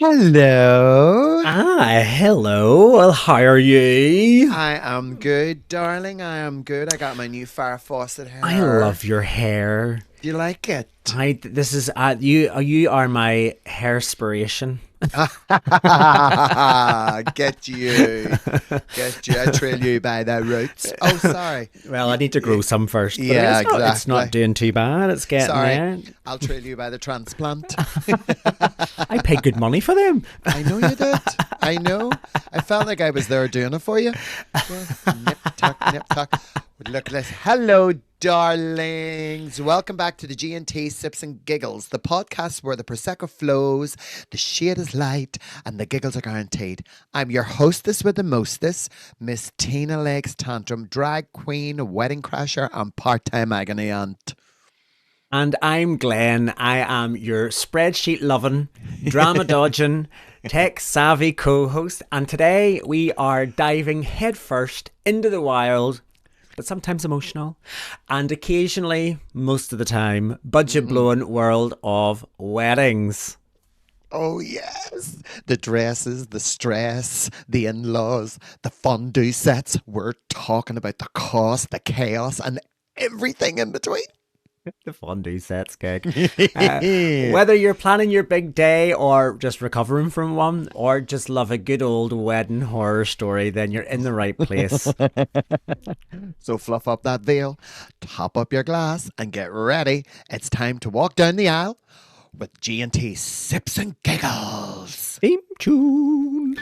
Hello. Hello. Well, how are you? I am good, darling. I am good. I got my new Farrah Fawcett I hair. love your hair. Do you like it? This is you. You are my hair inspiration. Get you. Get you. I trail you by the roots. Oh, sorry. Well, I need to grow some first, but Yeah, it's not exactly. doing too bad. It's getting Sorry. there. I'll trail you by the transplant. I pay good money for them. I know you did. I know. I felt like I was there doing it for you. Yeah. Nip tuck, nip tuck. Look, let's. Hello, darlings. Welcome back to the G&T Sips and Giggles, the podcast where the prosecco flows, the shade is light, and the giggles are guaranteed. I'm your hostess with the mostess, Miss Tina Legs Tantrum, drag queen, wedding crasher, and part-time agony aunt. And I'm Glenn. I am your spreadsheet loving, drama dodging, tech savvy co-host. And today we are diving headfirst into the wild, but sometimes emotional, and occasionally, most of the time, budget blowing world of weddings. Oh, yes. The dresses, the stress, the in-laws, the fondue sets. We're talking about the cost, the chaos, and everything in between. The fondue sets gig. Whether you're planning your big day or just recovering from one, or just love a good old wedding horror story, then you're in the right place. So fluff up that veil, top up your glass, and get ready. It's time to walk down the aisle with G&T Sips and Giggles. Theme tune.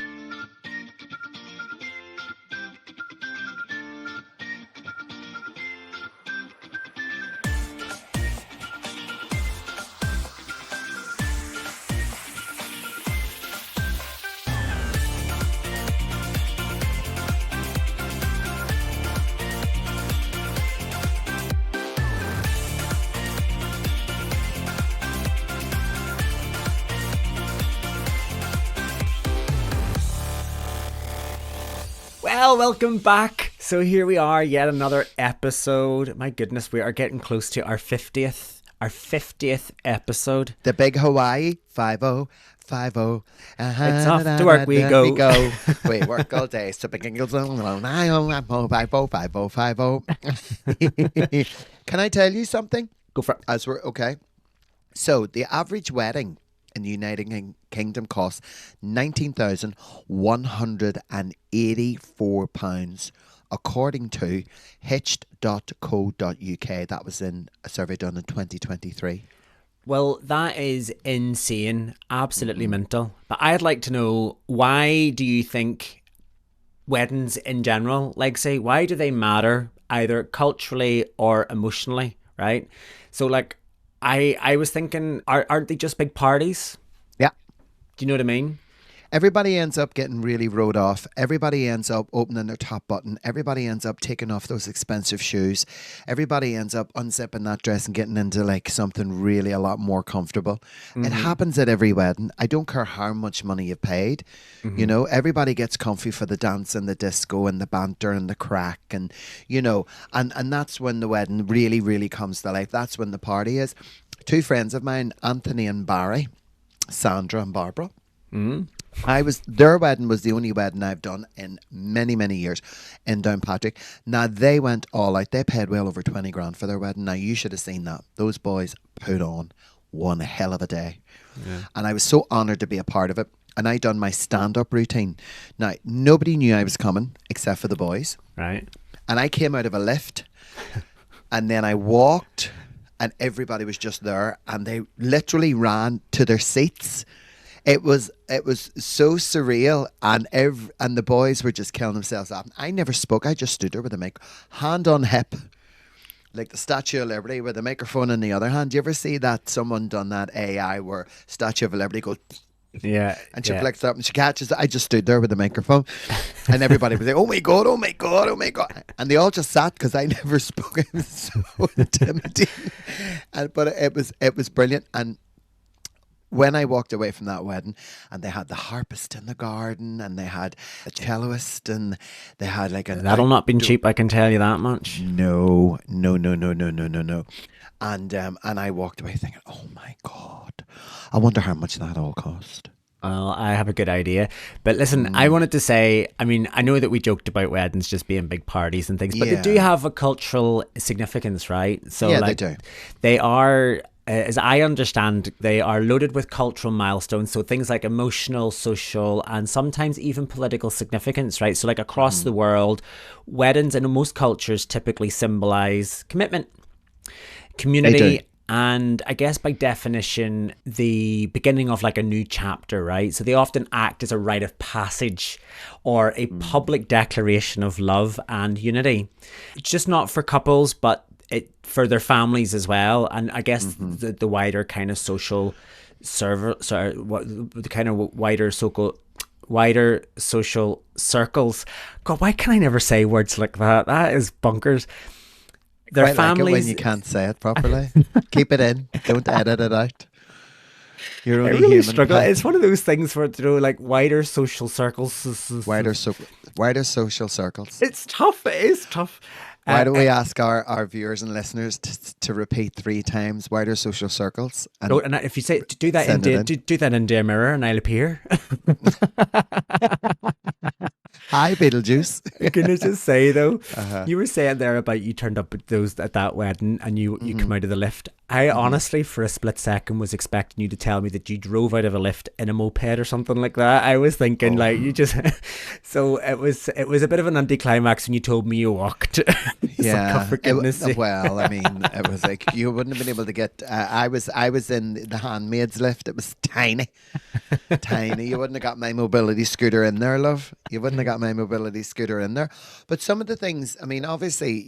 Well, welcome back. So here we are, yet another episode. My goodness, we are getting close to our 50th episode. The big Hawaii, 50, 50. It's off to work we go. We work all day, sipping giggles on 50. Can I tell you something? Go for it. As we're okay. So the average wedding in the United Kingdom costs £19,184, according to hitched.co.uk. That was in a survey done in 2023. Well, that is insane. Absolutely mental. But I'd like to know, why do you think weddings in general, like say, why do they matter either culturally or emotionally, right? So like, I was thinking, aren't they just big parties? Yeah. Do you know what I mean? Everybody ends up getting really rode off. Everybody ends up opening their top button. Everybody ends up taking off those expensive shoes. Everybody ends up unzipping that dress and getting into like something really a lot more comfortable. It happens at every wedding. I don't care how much money you've paid. You know, everybody gets comfy for the dance and the disco and the banter and the crack, and you know, and that's when the wedding really, really comes to life. That's when the party is. Two friends of mine, Anthony and Barry, Sandra and Barbara. Their wedding was the only wedding I've done in many, many years in Downpatrick. Now they went all out. They paid well over 20 grand for their wedding. Now you should have seen that. Those boys put on one hell of a day. Yeah. And I was so honoured to be a part of it. And I done my stand-up routine. Now, nobody knew I was coming except for the boys. Right. And I came out of a lift and then I walked and everybody was just there and they literally ran to their seats. It was so surreal, and the boys were just killing themselves up. I never spoke. I just stood there with a mic, hand on hip, like the Statue of Liberty, with the microphone in the other hand. Do you ever see that someone done that AI where Statue of Liberty goes, yeah, and she flicks up and she catches it? I just stood there with the microphone, and everybody was like, "Oh my god, oh my god, oh my god!" And they all just sat because I never spoke. It was so intimidating, but it was brilliant. And when I walked away from that wedding, and they had the harpist in the garden, and they had a celloist, and they had like that'll not been cheap, I can tell you that much. No. And I walked away thinking, oh my god, I wonder how much that all cost. Well, I have a good idea. But listen, I Mm, wanted to say, I mean, I know that we joked about weddings just being big parties and things, but they do yeah, have a cultural significance, right? So, yeah, they like, do. they are, as I understand, they are loaded with cultural milestones. So, things like emotional, social, and sometimes even political significance, right? So, like, across Hmm. the world, weddings in most cultures typically symbolize commitment, They do. community, and I guess by definition the beginning of like a new chapter, right? So they often act as a rite of passage or a Mm, public declaration of love and unity. It's just not for couples, but it for their families as well, and I guess hmm. the wider kind of social server, sorry, what the kind of wider social circles. God, why can I never say words like that? That is bonkers. Their Quite like it when families. you can't say it properly. Keep it in. Don't edit it out. You're I only really human, struggle. pal. It's one of those things where, like wider social circles. Wider so wider social circles. It's tough. It is tough. Why Uh, don't uh, we ask our viewers and listeners to repeat 3 times wider social circles oh, and and if you say do that in send it in? do that in their mirror, and I'll appear. Hi, Beetlejuice. Can I just say though, Uh-huh. you were saying there about you turned up at those at that wedding and you come Hmm. out of the lift. I Hmm. honestly, for a split second, was expecting you to tell me that you drove out of a lift in a moped or something like that. I was thinking Oh, like you just. So it was a bit of an anticlimax when you told me you walked. It's like, oh, yeah. for goodness sake. Well, I mean, it was like you wouldn't have been able to get. I was in the handmaid's lift. It was tiny, tiny. You wouldn't have got my mobility scooter in there, love. You wouldn't have got my mobility scooter in there. But some of the things, I mean, obviously,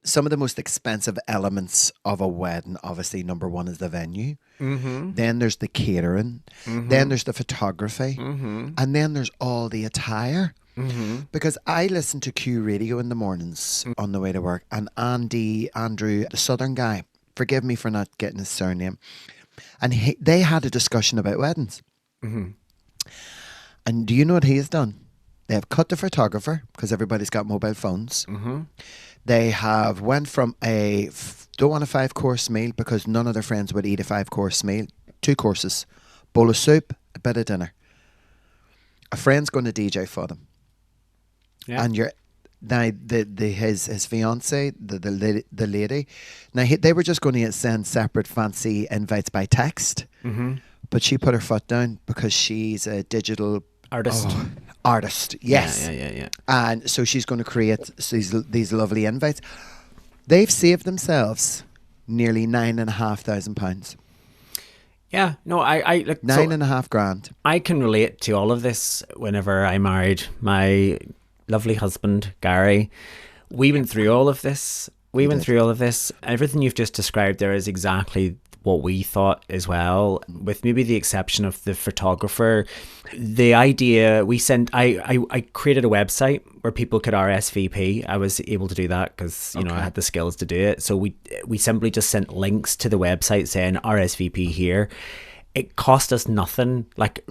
some of the most expensive elements of a wedding, obviously, number one is the venue. Mm-hmm. Then there's the catering. Then Mm-hmm. there's the photography. Mm-hmm. And then there's all the attire. Mm-hmm. Because I listen to Q Radio in the mornings on the way to work, and Andrew, the Southern guy, forgive me for not getting his surname, and they had a discussion about weddings. Mm-hmm. And do you know what he has done? They have cut the photographer because everybody's got mobile phones. Mm-hmm. They have went from don't want a 5 course meal because none of their friends would eat a 5 course meal. 2 courses, bowl of soup, a bit of dinner. A friend's going to DJ for them, Yeah. and you're now his fiance, the lady. Now they were just going to send separate fancy invites by text, Mm-hmm. but she put her foot down because she's a digital Artist. artist. Yeah, Yes. yeah, yeah, yeah. And so she's going to create these lovely invites. They've saved themselves nearly £9,500. Yeah. No, I like Nine so and a half grand. I can relate to all of this. Whenever I married my lovely husband Gary, we went through all of this. We You went did. through all of this. Everything you've just described there is exactly what we thought as well, with maybe the exception of the photographer. The idea we sent, I created a website where people could RSVP. I was able to do that because I Okay. had the skills to do it. So we simply just sent links to the website saying RSVP here. It cost us nothing, like,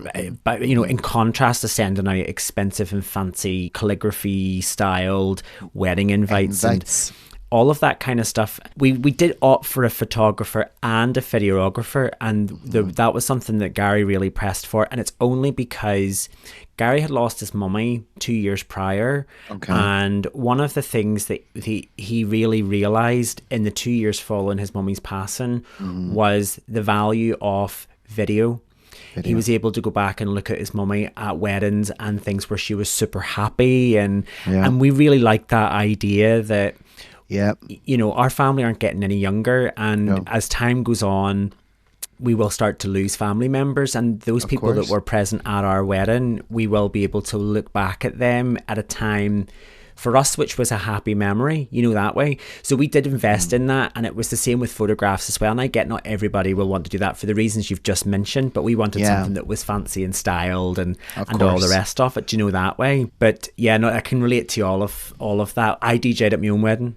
but in contrast to sending out expensive and fancy calligraphy styled wedding invites and Invites. all of that kind of stuff. We did opt for a photographer and a videographer, and that was something that Gary really pressed for. And it's only because Gary had lost his mummy 2 years prior. Okay. And one of the things that he really realized in the 2 years following his mummy's passing was the value of video. He Video. was able to go back and look at his mummy at weddings and things where she was super happy, and Yeah. and we really liked that idea that Yeah. our family aren't getting any younger, and No. as time goes on, we will start to lose family members, and those Of people course. that were present at our wedding, we will be able to look back at them at a time for us which was a happy memory, that way. So we did invest in that, and it was the same with photographs as well. And I get not everybody will want to do that for the reasons you've just mentioned, but we wanted Yeah. something that was fancy and styled and Of all the course. rest of it, that way. But yeah, no, I can relate to all of that. I DJ'd at my own wedding.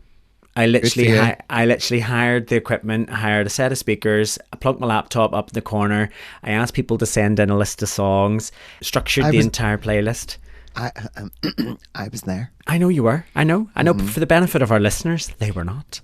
I literally, for you. I literally hired the equipment, hired a set of speakers, I plugged my laptop up in the corner. I asked people to send in a list of songs, structured I the was- entire playlist. I I was there. I know you were. I know. But for the benefit of our listeners, they were not.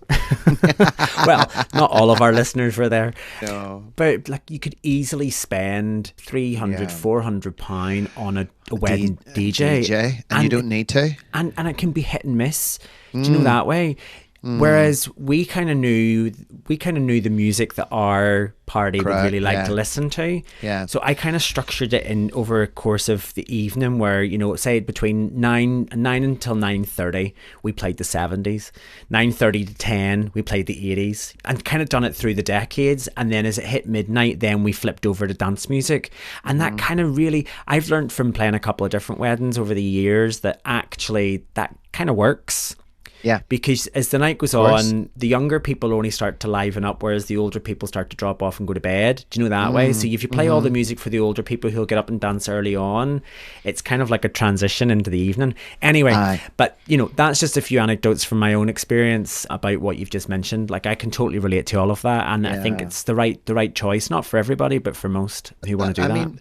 Well, not all of our listeners were there. No. But like, you could easily spend 300, 400 £400 on a wedding DJ. And you don't need to. And it can be hit and miss. Do you know that way? Whereas we kind of knew the music that our party would really like to listen to. Yeah. So I kind of structured it in over a course of the evening, where, you know, say between 9 until 9:30 we played the 70s, 9:30 to 10 we played the 80s, and kind of done it through the decades. And then as it hit midnight, then we flipped over to dance music. And that kind of really, I've learned from playing a couple of different weddings over the years that actually that kind of works. Yeah. Because as the night goes on, the younger people only start to liven up, whereas the older people start to drop off and go to bed. Do you know that way? So if you play all the music for the older people who'll get up and dance early on, it's kind of like a transition into the evening. Anyway, but you know, that's just a few anecdotes from my own experience about what you've just mentioned. Like, I can totally relate to all of that, and I think it's the right choice, not for everybody, but for most who want to do that. I mean,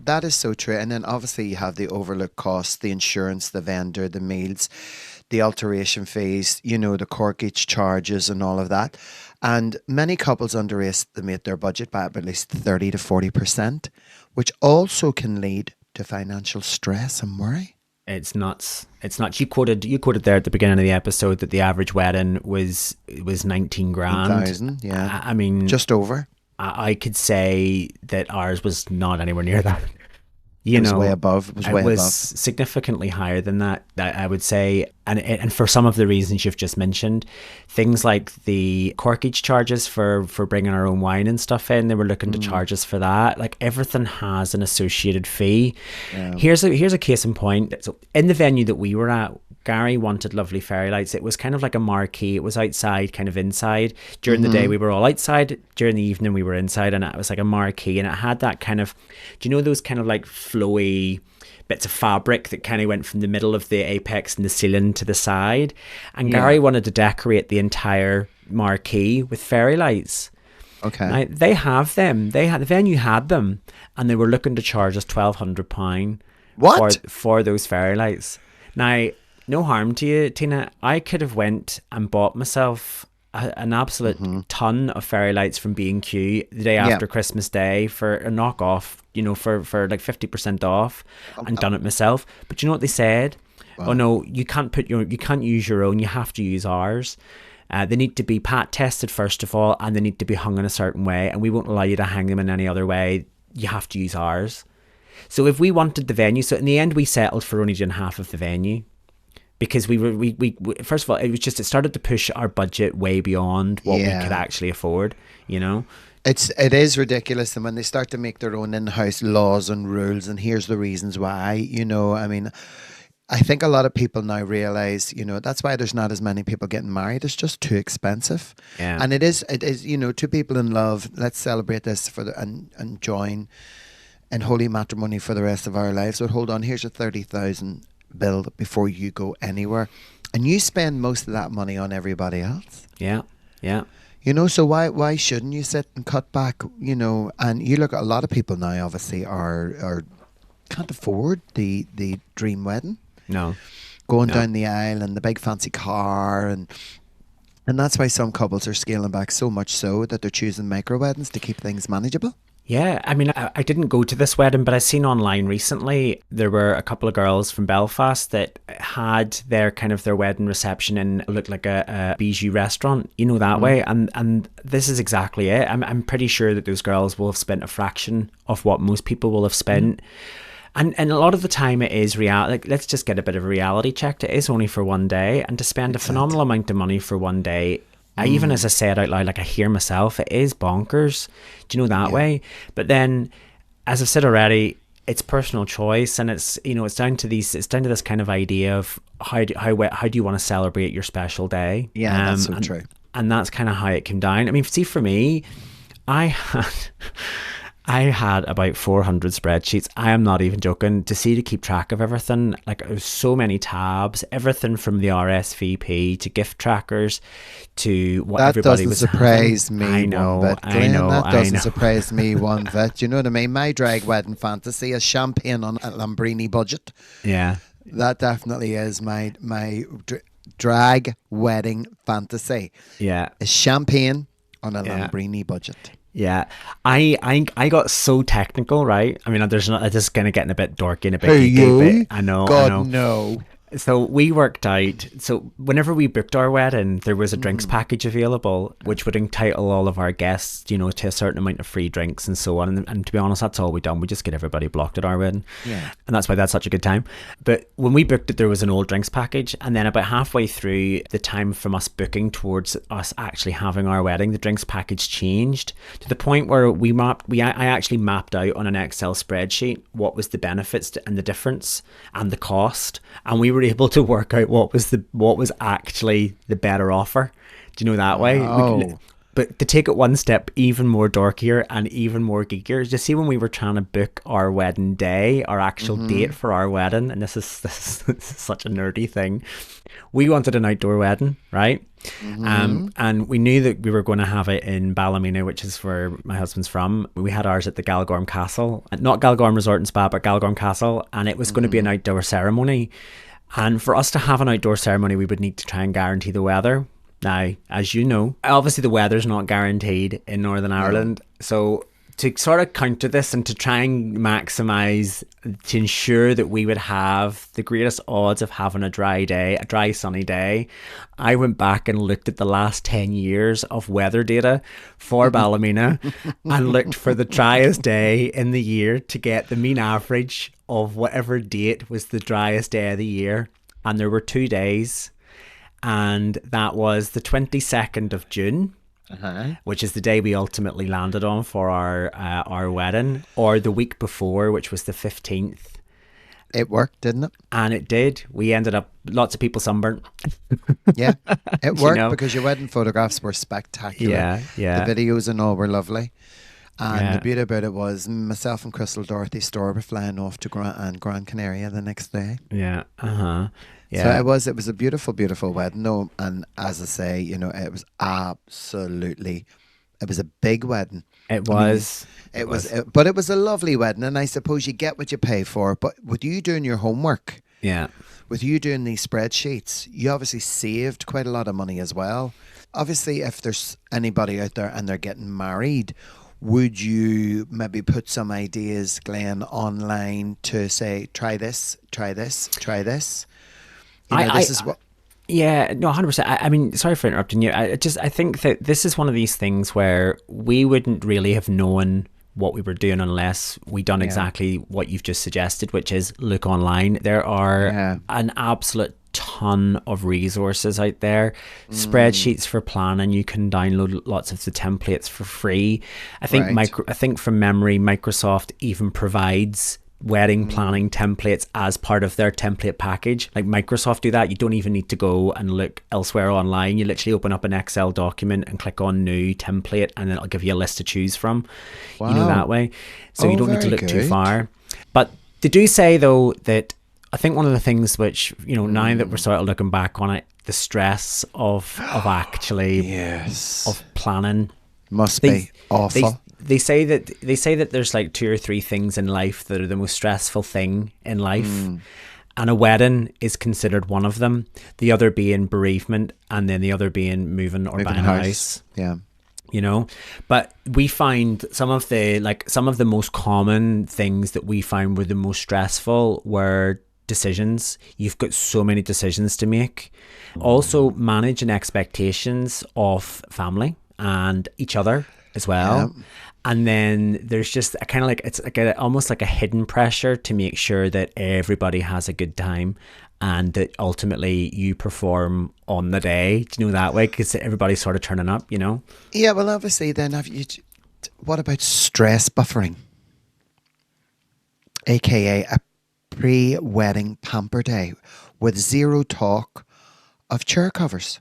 that is so true. And then obviously you have the overlook costs, the insurance, the vendor, the meals, the alteration fees, you know, the corkage charges and all of that. And many couples underestimate their budget by at least 30 to 40%, which also can lead to financial stress and worry. It's nuts. It's nuts. You quoted there at the beginning of the episode that the average wedding was 19 grand. 1,000, yeah. I mean, just over. I could say that ours was not anywhere near that. It was way above. It was significantly higher than that, I would say. And for some of the reasons you've just mentioned, things like the corkage charges for bringing our own wine and stuff in, they were looking to charge us for that. Like, everything has an associated fee. Yeah. Here's a case in point. So in the venue that we were at, Gary wanted lovely fairy lights. It was kind of like a marquee. It was outside, kind of inside. During the day we were all outside. During the evening we were inside, and it was like a marquee, and it had that kind of, do you know those kind of like flowy bits of fabric that kind of went from the middle of the apex and the ceiling to the side? And Gary wanted to decorate the entire marquee with fairy lights. Okay. Now, they have them. The venue had them, and they were looking to charge us £1,200 for those fairy lights. Now, no harm to you, Tina. I could have went and bought myself an absolute ton of fairy lights from B&Q the day after Christmas Day for a knockoff, you know, for like 50% off, and done it myself. But you know what they said? Wow. Oh no, you can't use your own. You have to use ours. They need to be pat tested first of all, and they need to be hung in a certain way, and we won't allow you to hang them in any other way. You have to use ours. So if we wanted the venue, so in the end we settled for only doing half of the venue. Because we first of all, it started to push our budget way beyond what we could actually afford, you know. It is ridiculous, and when they start to make their own in-house laws and rules, and here's the reasons why, you know, I mean, I think a lot of people now realize, you know, that's why there's not as many people getting married. It's just too expensive. Yeah. And it is, you know, two people in love, let's celebrate this and join in holy matrimony for the rest of our lives. So hold on, here's a 30,000 bill before you go anywhere, and you spend most of that money on everybody else. Yeah. You know, so why shouldn't you sit and cut back? You know, and you look at a lot of people now. Obviously, are can't afford the dream wedding. No, going down the aisle and the big fancy car, and that's why some couples are scaling back so much so that they're choosing micro weddings to keep things manageable. Yeah, I mean, I didn't go to this wedding, but I seen online recently there were a couple of girls from Belfast that had their wedding reception in what looked like a bijou restaurant, you know, that way. And this is exactly it. I'm pretty sure that those girls will have spent a fraction of what most people will have spent. And a lot of the time it is reality. Like, let's just get a bit of a reality check. It is only for one day, and to spend a phenomenal amount of money for one day, even as I say it out loud, like I hear myself, it is bonkers. Do you know that way? But then, as I've said already, it's personal choice, and it's, you know, it's down to this kind of idea of how do you want to celebrate your special day? Yeah, that's so true. And that's kind of how it came down. I mean, see, for me, I I had about 400 spreadsheets. I am not even joking. To keep track of everything, like it was so many tabs, everything from the RSVP to gift trackers to what That everybody doesn't was having. surprise me one bit, I Glenn. know, That I doesn't know. surprise me one bit. You know what I mean? My drag wedding fantasy is champagne on a Lambrini budget. Yeah, That definitely is my drag wedding fantasy. yeah, Is champagne on a yeah. Lambrini budget. Yeah, I got so technical, right? I mean, there's not. I just kind of getting a bit dorky and a Who bit geeky, but you? I God know. no. So we worked out. So whenever we booked our wedding, there was a drinks package available, which would entitle all of our guests, to a certain amount of free drinks and so on. And to be honest, that's all we done. We just get everybody blocked at our wedding, Yeah. and that's why that's such a good time. But when we booked it, there was an old drinks package, and then about halfway through the time from us booking towards us actually having our wedding, the drinks package changed to the point where I actually mapped out on an Excel spreadsheet what was the benefits and the difference and the cost, and we were able to work out what was actually the better offer. Do you know that way? Oh. But to take it one step even more dorkier and even more geekier, you see when we were trying to book our wedding day, our actual date for our wedding, and this is such a nerdy thing, we wanted an outdoor wedding, right? And we knew that we were going to have it in Ballymena, which is where my husband's from. We had ours at the Galgorm Castle, not Galgorm Resort and Spa, but Galgorm Castle, and it was going to be an outdoor ceremony. And for us to have an outdoor ceremony, we would need to try and guarantee the weather. Now, as you know, obviously the weather's not guaranteed in Northern Ireland. So to sort of counter this and to try and maximise, to ensure that we would have the greatest odds of having a dry sunny day, I went back and looked at the last 10 years of weather data for Ballymena and looked for the driest day in the year to get the mean average of whatever date was the driest day of the year. And there were 2 days, and that was the 22nd of June, which is the day we ultimately landed on for our wedding, or the week before, which was the 15th. It worked, didn't it? And it did. We ended up, lots of people sunburnt. Yeah. It worked know? because your wedding photographs were spectacular. Yeah. The videos and all were lovely. And Yeah. the beauty about it was myself and Crystal Dorothy Storr were flying off to Gran Canaria the next day. Yeah. Yeah. So it was a beautiful, beautiful wedding. No, and as I say, it was it was a big wedding. It was. But it was a lovely wedding, and I suppose you get what you pay for. But with you doing your homework, Yeah. with you doing these spreadsheets, you obviously saved quite a lot of money as well. Obviously, if there's anybody out there and they're getting married, would you maybe put some ideas, Glenn, online to say, try this, try this, try this? This is what. Yeah, no, 100%. I mean, sorry for interrupting you. I think that this is one of these things where we wouldn't really have known what we were doing unless we done exactly what you've just suggested, which is look online. There are an absolute ton of resources out there, spreadsheets for planning. You can download lots of the templates for free. I think from memory, Microsoft even provides wedding planning templates as part of their template package. Like Microsoft do that. You don't even need to go and look elsewhere online. You literally open up an Excel document and click on new template, and then it'll give you a list to choose from. Wow. That way. So you don't need to very look too good. far. But they do say though that I think one of the things which, now that we're sort of looking back on it, the stress of actually of planning Must be awful. They say that there's like 2 or 3 things in life that are the most stressful thing in life, and a wedding is considered one of them. The other being bereavement, and then the other being moving or buying a house. Yeah. But we find some of the most common things that we found were the most stressful were decisions. You've got so many decisions to make. Also managing expectations of family and each other as well. Yeah. And then there's just a kind of like, it's like almost like a hidden pressure to make sure that everybody has a good time and that ultimately you perform on the day. Do you know that way? Because everybody's sort of turning up, Yeah, well, obviously then what about stress buffering? AKA a pre-wedding pamper day with zero talk of chair covers.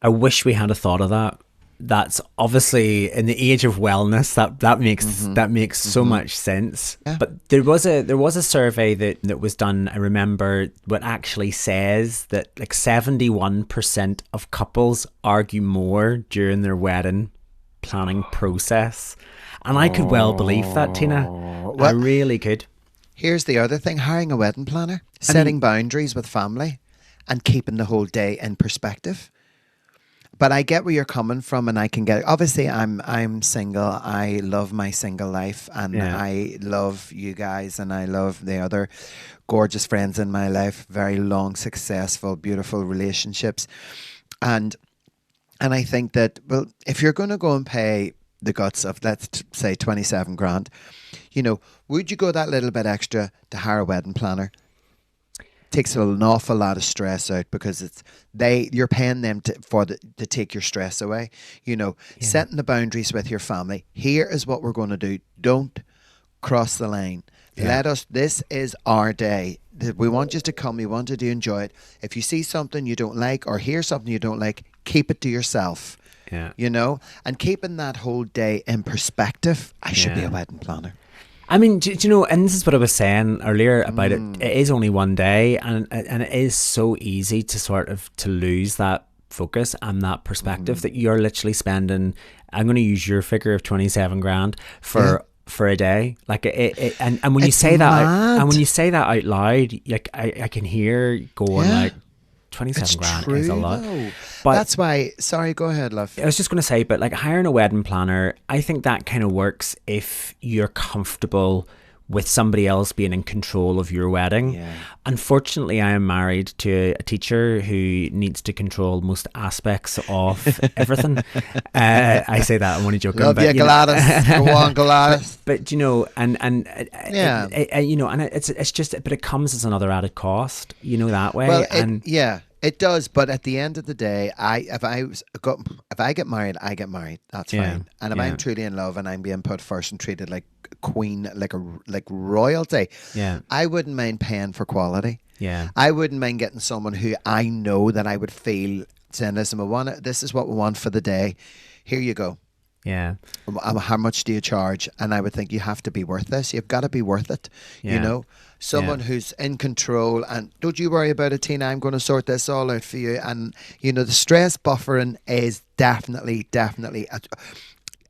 I wish we had a thought of that. that's obviously in the age of wellness that makes so much sense. Yeah. But there was a survey that was done, I remember, what actually says that like 71% of couples argue more during their wedding planning process. And I could well believe that, Tina. I really could. Here's the other thing, hiring a wedding planner, setting boundaries with family and keeping the whole day in perspective. But I get where you're coming from, and I can get it. Obviously, I'm single. I love my single life, and I love you guys, and I love the other gorgeous friends in my life. Very long, successful, beautiful relationships. And I think that, well, if you're going to go and pay the guts of, let's say, 27 grand, you know, would you go that little bit extra to hire a wedding planner? Takes an awful lot of stress out, because you're paying them to take your stress away. You know, setting the boundaries with your family. Here is what we're going to do. Don't cross the line. This is our day. We want you to come. We want you to enjoy it. If you see something you don't like or hear something you don't like, keep it to yourself. Yeah. You know, and keeping that whole day in perspective. I should be a wedding planner. I mean, do you know, and this is what I was saying earlier about it. It is only one day, and it is so easy to sort of to lose that focus and that perspective that you're literally spending. I'm going to use your figure of 27 grand for a day. Like and when you say that, and when you say that out loud, like I can hear going like 27 grand is a lot. Though. But that's why, sorry, go ahead, love. I was just going to say, but like hiring a wedding planner, I think that kind of works if you're comfortable with somebody else being in control of your wedding. Yeah. Unfortunately, I am married to a teacher who needs to control most aspects of everything. I say that, I'm only joking. Love you, Gladys. Go on, Gladys. But you know, you know, and it's just, but it comes as another added cost, you know, that way. Well, it does. But at the end of the day, if I get married, I get married. That's fine. And if I'm truly in love and I'm being put first and treated like queen, like royalty, I wouldn't mind paying for quality. I wouldn't mind getting someone who I know that I would feel saying, listen, this is what we want for the day. Here you go. How much do you charge? And I would think you have to be worth this. You've got to be worth it. You know, someone who's in control, and don't you worry about it, Tina. I'm going to sort this all out for you. And you know, the stress buffering is definitely.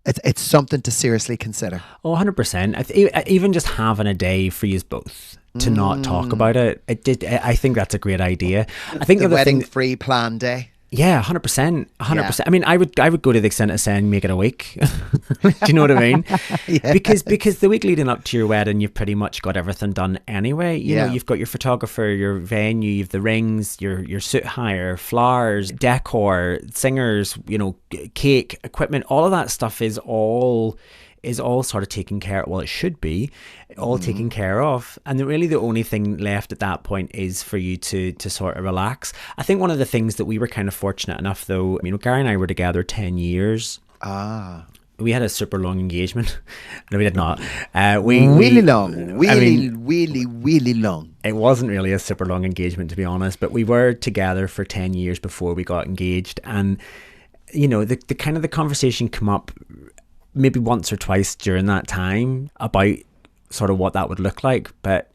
It's something to seriously consider. Oh, 100%. Even just having a day for you both to not talk about it. I think that's a great idea. I think the wedding free plan day. Yeah, 100%. 100%. I mean, I would go to the extent of saying make it a week. Do you know what I mean? Because the week leading up to your wedding, you've pretty much got everything done anyway. You know, you've got your photographer, your venue, you've the rings, your suit hire, flowers, decor, singers, you know, cake, equipment. All of that stuff is all sort of taken care of. Well, it should be all taken care of. And really the only thing left at that point is for you to sort of relax. I think one of the things that we were kind of fortunate enough, though, you know, Gary and I were together 10 years. We had a super long engagement. No, we did not. Really long. Really long. It wasn't really a super long engagement, to be honest, but we were together for 10 years before we got engaged. And, you know, the kind of the conversation come up maybe once or twice during that time about sort of what that would look like. But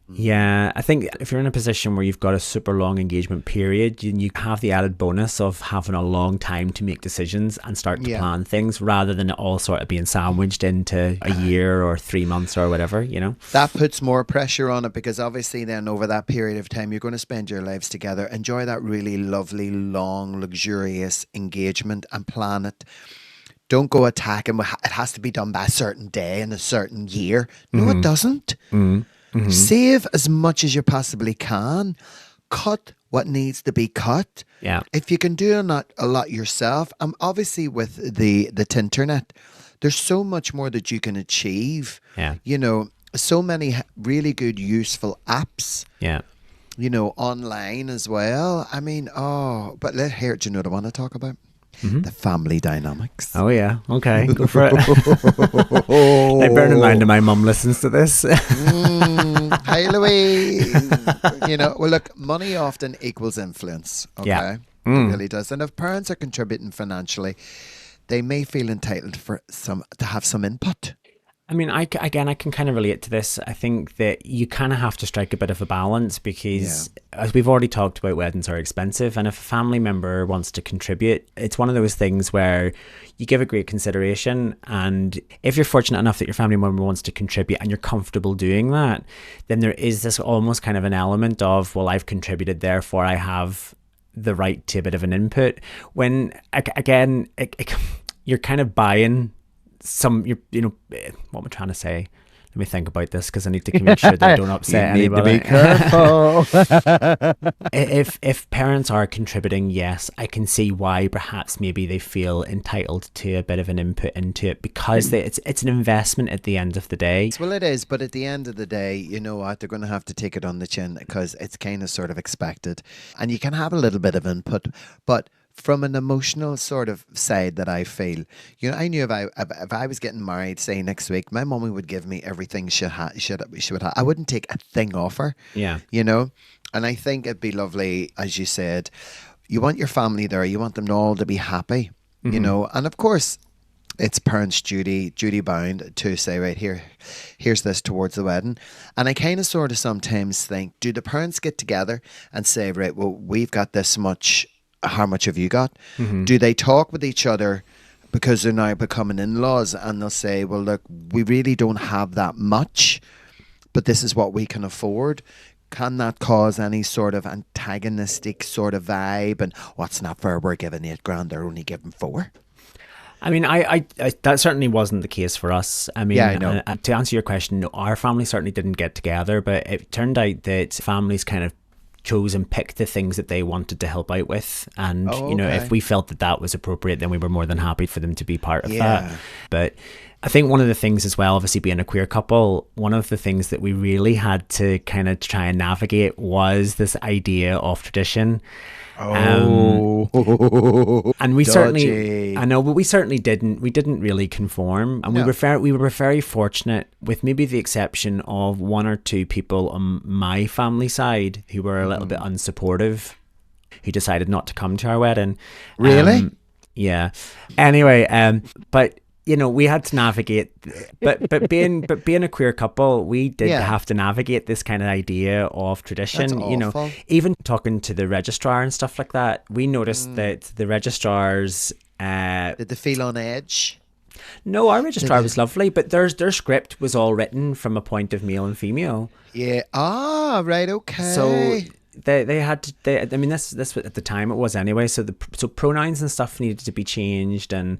yeah, I think if you're in a position where you've got a super long engagement period, you have the added bonus of having a long time to make decisions and start to plan things, rather than it all sort of being sandwiched into a year or 3 months or whatever, you know. That puts more pressure on it, because obviously then over that period of time you're going to spend your lives together. Enjoy that really lovely, long, luxurious engagement and plan it. Don't go attacking. It has to be done by a certain day in a certain year. No, it doesn't. Save as much as you possibly can. Cut what needs to be cut. If you can do a lot yourself, obviously with the Tinternet, there's so much more that you can achieve. You know, so many really good, useful apps. You know, online as well. I mean, but do you know what I want to talk about? The family dynamics. Oh yeah, okay, go for it. Like, bear in mind that my mum listens to this. Hi Louise. You know, well look, money often equals influence. Okay, it really does. And if parents are contributing financially, they may feel entitled to have some input. I mean, I can kind of relate to this. I think that you kind of have to strike a bit of a balance because, as we've already talked about, weddings are expensive. And if a family member wants to contribute, it's one of those things where you give it great consideration. And if you're fortunate enough that your family member wants to contribute and you're comfortable doing that, then there is this almost kind of an element of, well, I've contributed, therefore I have the right to a bit of an input. When, again, you're kind of buying what am I trying to say? Let me think about this because I need to make sure that I don't upset anybody. You need to be careful. If parents are contributing, yes, I can see why perhaps maybe they feel entitled to a bit of an input into it because it's an investment at the end of the day. Well, it is, but at the end of the day, you know what? They're going to have to take it on the chin because it's kind of sort of expected. And you can have a little bit of input, but from an emotional sort of side that I feel, you know, I knew if I was getting married, say next week, my mummy would give me everything she would have. I wouldn't take a thing off her. Yeah. You know, and I think it'd be lovely, as you said, you want your family there, you want them all to be happy, you know, and of course, it's parents' duty bound to say, right, here's this towards the wedding. And I kind of sort of sometimes think, do the parents get together and say, right, well, we've got this much. How much have you got? Do they talk with each other because they're now becoming in-laws and they'll say, well, look, we really don't have that much, but this is what we can afford? Can that cause any sort of antagonistic sort of vibe? And what's not fair? We're giving $8,000, they're only giving 4. I mean, I that certainly wasn't the case for us. I mean, yeah, I know. To answer your question, no, our family certainly didn't get together, but it turned out that families kind of chose and picked the things that they wanted to help out with, and you know, if we felt that was appropriate, then we were more than happy for them to be part of that. But I think one of the things as well, obviously being a queer couple, one of the things that we really had to kind of try and navigate was this idea of tradition. And we certainly, I know, but we certainly didn't really conform, and we were very fortunate, with maybe the exception of one or two people on my family side who were a little bit unsupportive, who decided not to come to our wedding. Really? Yeah. Anyway, but you know, we had to navigate, but being a queer couple, we did have to navigate this kind of idea of tradition. That's you know, awful. Even talking to the registrar and stuff like that, we noticed that the registrars did they feel on edge? No, our registrar was lovely, but their script was all written from a point of male and female. Yeah. Ah, right. Okay. So they had to. I mean, this at the time it was anyway. So so pronouns and stuff needed to be changed, and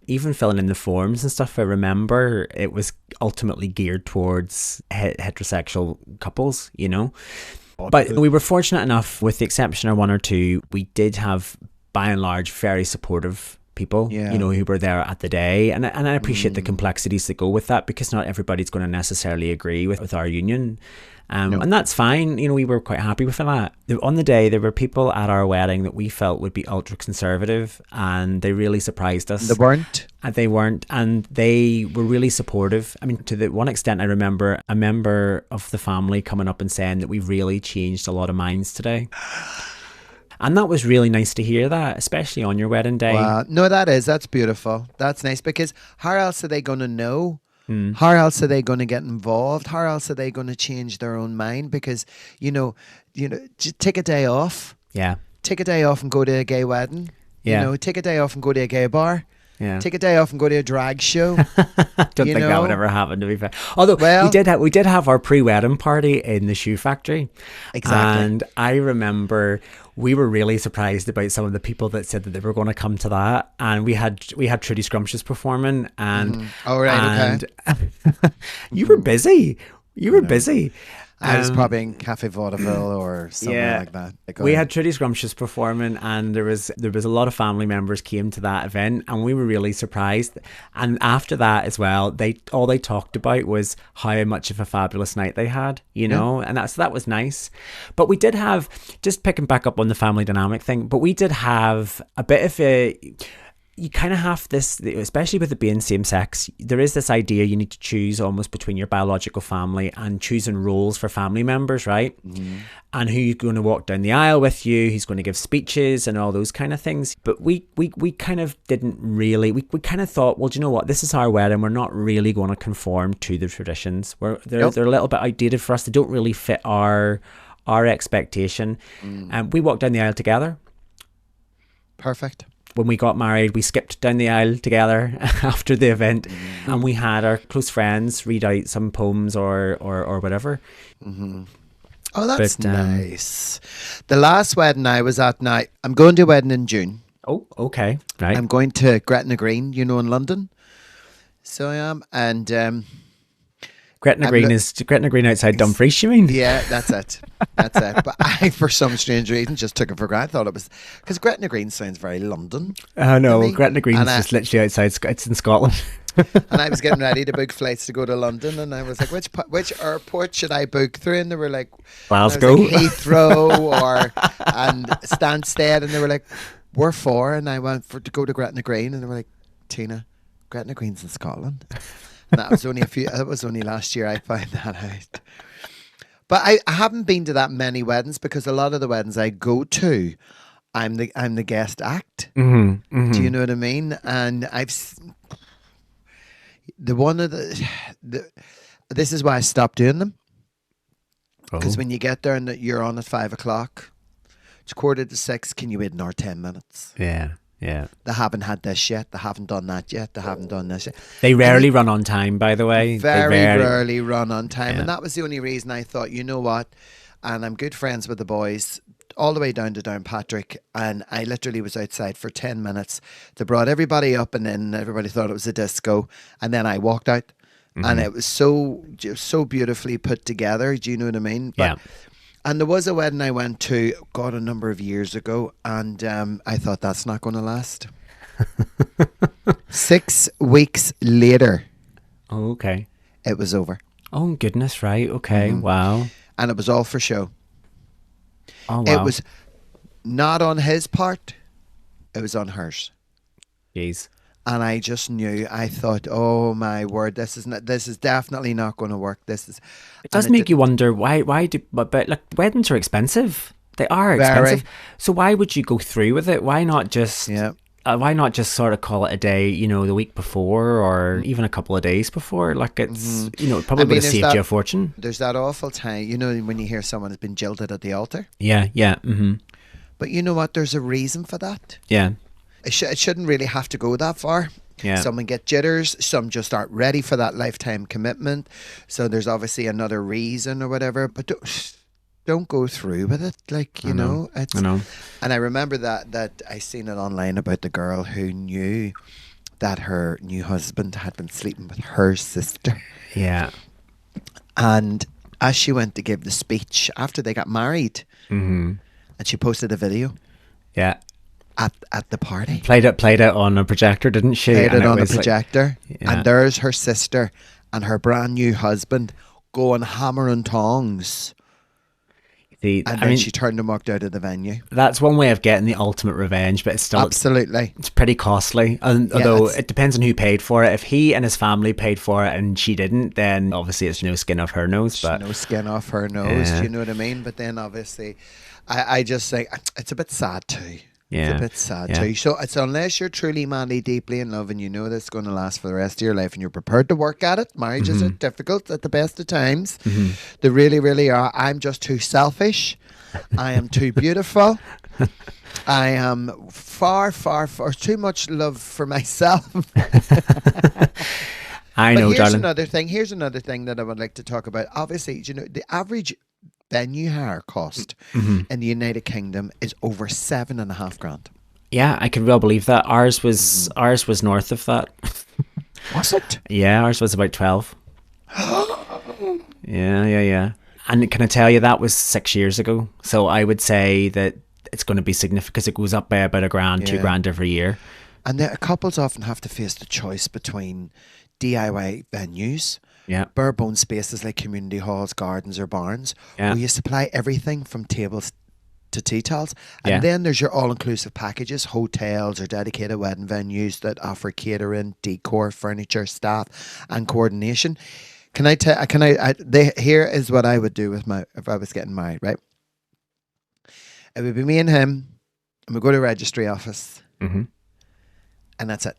even filling in the forms and stuff, I remember it was ultimately geared towards heterosexual couples, you know. But we were fortunate enough, with the exception of one or two, we did have, by and large, very supportive people, you know, who were there at the day. And I appreciate the complexities that go with that, because not everybody's going to necessarily agree with our union. And that's fine. You know, we were quite happy with that. On the day, there were people at our wedding that we felt would be ultra conservative, and they really surprised us. They weren't? They weren't, and they were really supportive. I mean, to the one extent, I remember a member of the family coming up and saying that we've really changed a lot of minds today. And that was really nice to hear that, especially on your wedding day. Wow. No, that's beautiful. That's nice, because how else are they going to know? How else are they going to get involved? How else are they going to change their own mind? Because, you know, just take a day off. Yeah. Take a day off and go to a gay wedding. Yeah. You know, take a day off and go to a gay bar. Yeah. Take a day off and go to a drag show. Don't think that would ever happen, to be fair. Although we did have our pre-wedding party in the shoe factory. Exactly. And I remember we were really surprised about some of the people that said that they were going to come to that. And we had Trudy Scrumptious performing, and you were busy. You were busy. I was probably in Cafe Vaudeville or somewhere like that. We had Trudy Scrumptious performing, and there was a lot of family members came to that event, and we were really surprised. And after that as well, all they talked about was how much of a fabulous night they had, you know, and that was nice. But we did have, just picking back up on the family dynamic thing, but we did have a bit of you kind of have this, especially with it being same sex, there is this idea you need to choose almost between your biological family and choosing roles for family members, right? And who's going to walk down the aisle with you, who's going to give speeches and all those kind of things. But we kind of didn't really, we kind of thought, well, do you know what? This is our wedding. We're not really going to conform to the traditions. They're a little bit outdated for us. They don't really fit our expectation. And we walked down the aisle together. Perfect. When we got married, we skipped down the aisle together after the event, and we had our close friends read out some poems or whatever. Oh, that's nice. The last wedding I was at now, I'm going to a wedding in June. Oh, okay. Right. I'm going to Gretna Green, in London. So I am. And Gretna Green outside Dumfries, you mean? yeah, that's it. That's it. But I, for some strange reason, just took it for granted. I thought it was because Gretna Green sounds very London. Oh no, Gretna Green's just literally outside. It's in Scotland. And I was getting ready to book flights to go to London, and I was like, which airport should I book through? And they were like, Glasgow, Heathrow, and Stansted, and they were like, where for? And I went to go to Gretna Green, and they were like, Tina, Gretna Green's in Scotland. And that was only last year I found that out. But I haven't been to that many weddings because a lot of the weddings I go to, I'm the guest act. Do you know what I mean? And this is why I stopped doing them. Because when you get there and you're on at 5:00, it's 5:45. Can you wait an hour 10 minutes? Yeah. Yeah. They haven't had this yet. They haven't done that yet. They haven't done this yet. They rarely run on time, by the way. Very rarely run on time. Yeah. And that was the only reason I thought, you know what? And I'm good friends with the boys all the way down to Downpatrick. And I literally was outside for 10 minutes. They brought everybody up and then everybody thought it was a disco. And then I walked out. And it was so beautifully put together. Do you know what I mean? But, yeah. And there was a wedding I went to, God, a number of years ago, and I thought that's not going to last. 6 weeks later, okay, it was over. Oh goodness, right? Okay, wow. And it was all for show. Oh wow. It was not on his part; it was on hers. Jeez. And I just knew. I thought, "Oh my word, this is definitely not going to work." It does make you wonder why but like weddings are expensive. They are expensive. So why would you go through with it? Why not just why not just sort of call it a day, the week before or even a couple of days before? Like it's it probably would have saved you a fortune. There's that awful time, when you hear someone has been jilted at the altar. Yeah. But you know what? There's a reason for that. Yeah. It shouldn't really have to go that far. Yeah. Some get jitters, some just aren't ready for that lifetime commitment. So there's obviously another reason or whatever, but don't go through with it. Like, I know. And I remember that I seen it online about the girl who knew that her new husband had been sleeping with her sister. Yeah. And as she went to give the speech after they got married, and she posted a video. Yeah. At the party. Played it on a projector, didn't she? Played it on a projector. Like, and there's her sister and her brand new husband going hammer and tongs. Then she turned and walked out of the venue. That's one way of getting the ultimate revenge, but it's still absolutely it's pretty costly. And although it depends on who paid for it. If he and his family paid for it and she didn't, then obviously it's no skin off her nose. But no skin off her nose. Do you know what I mean? But then obviously, I just think it's a bit sad too. Yeah. It's a bit sad too. So it's unless you're truly madly, deeply in love and you know this is going to last for the rest of your life and you're prepared to work at it. Marriages are difficult at the best of times. They really, really are. I'm just too selfish. I am too beautiful. I am far, far, far too much love for myself. I know, here's darling. Here's another thing that I would like to talk about. Obviously, the average venue hire cost in the United Kingdom is over $7,500. Yeah, I can well believe that. Ours was north of that. Was it? Yeah, ours was about 12. Yeah. And can I tell you, that was 6 years ago. So I would say that it's going to be significant because it goes up by about $1,000, $2,000 every year. And couples often have to face the choice between DIY venues, bare bone spaces like community halls, gardens or barns, where you supply everything from tables to tea towels. And then there's your all-inclusive packages, hotels or dedicated wedding venues that offer catering, decor, furniture, staff, and coordination. Here is what I would do with if I was getting married, right? It would be me and him, and we go to the registry office, and that's it.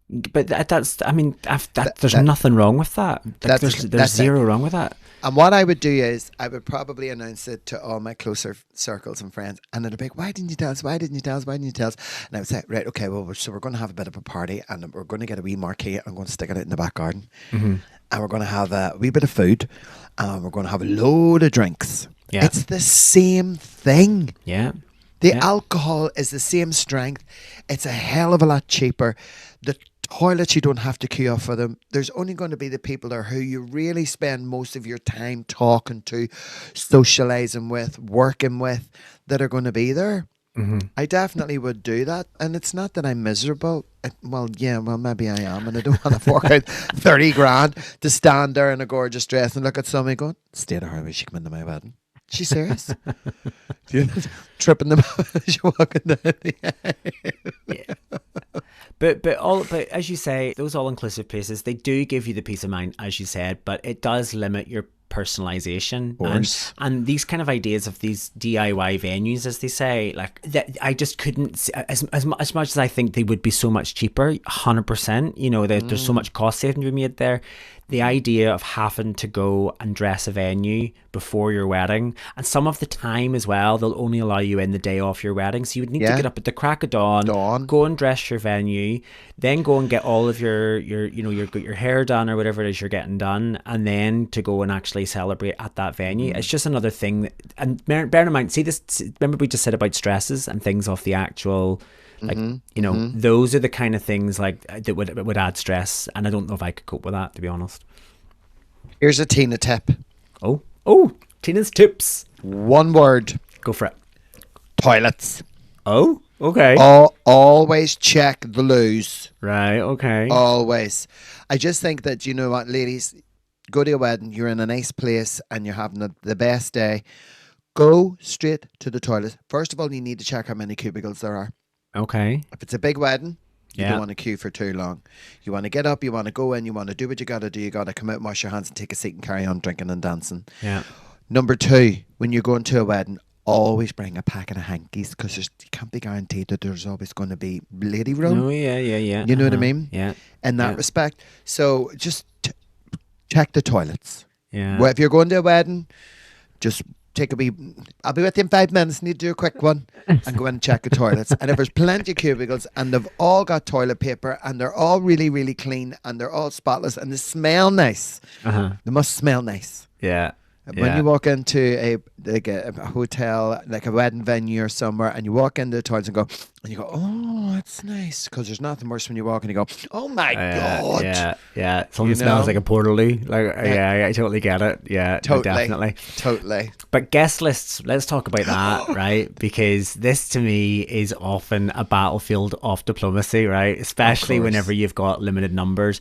But there's nothing wrong with that. There's zero wrong with that. And what I would do is I would probably announce it to all my closer circles and friends, and it'd be like, why didn't you tell us? Why didn't you tell us? Why didn't you tell us? And I would say, right, okay, well, so we're going to have a bit of a party, and we're going to get a wee marquee, and I'm going to stick it out in the back garden, and we're going to have a wee bit of food, and we're going to have a load of drinks. Yeah. It's the same thing. Yeah. The alcohol is the same strength. It's a hell of a lot cheaper. The toilets, you don't have to queue up for them. There's only going to be the people there who you really spend most of your time talking to, socializing with, working with, that are going to be there. I definitely would do that. And it's not that I'm miserable. Maybe I am, and I don't want to fork out 30 grand to stand there in a gorgeous dress and look at somebody going, stay to her when she come into my wedding. She's serious. Tripping them as you're walking down the aisle. But as you say, those all-inclusive places, they do give you the peace of mind, as you said, but it does limit your personalization. Of course. And these kind of ideas of these DIY venues, as they say, like that, I just couldn't, as much as I think they would be so much cheaper, 100%, you know, there's so much cost saving to be made there. The idea of having to go and dress a venue before your wedding, and some of the time as well, they'll only allow you in the day off your wedding, so you would need to get up at the crack of dawn, go and dress your venue, then go and get all of your hair done or whatever it is you're getting done, and then to go and actually celebrate at that venue. It's just another thing and bear in mind, remember we just said about stresses and things off the actual, like, those are the kind of things like that would add stress, and I don't know if I could cope with that, to be honest. Here's a Tina tip. Oh, Tina's tips. One word. Go for it. Toilets. Oh, okay. Always check the loos. Right, okay. Always. I just think that, you know what, ladies, go to a wedding, you're in a nice place and you're having the best day. Go straight to the toilet. First of all, you need to check how many cubicles there are. Okay. If it's a big wedding, you don't want to queue for too long. You want to get up, you want to go in, you want to do what you got to do. You got to come out, wash your hands and take a seat and carry on drinking and dancing. Yeah. Number 2, when you're going to a wedding, always bring a packet of hankies, because you can't be guaranteed that there's always going to be lady room. Oh, yeah. You know what I mean? Yeah. In that respect. So just check the toilets. Yeah. Well, if you're going to a wedding, just take a wee, I'll be with you in 5 minutes, need to do a quick one, and go in and check the toilets. And if there's plenty of cubicles and they've all got toilet paper and they're all really, really clean and they're all spotless and they smell nice, they must smell nice. Yeah. When you walk into a hotel, like a wedding venue or somewhere, and you walk into the toilets and you go, oh, that's nice, because there's nothing worse when you walk and you go, oh my God. Yeah. Something smells like a portaloo. Like, I totally get it. Yeah, definitely. Totally. But guest lists, let's talk about that, right? Because this to me is often a battlefield of diplomacy, right? Especially whenever you've got limited numbers.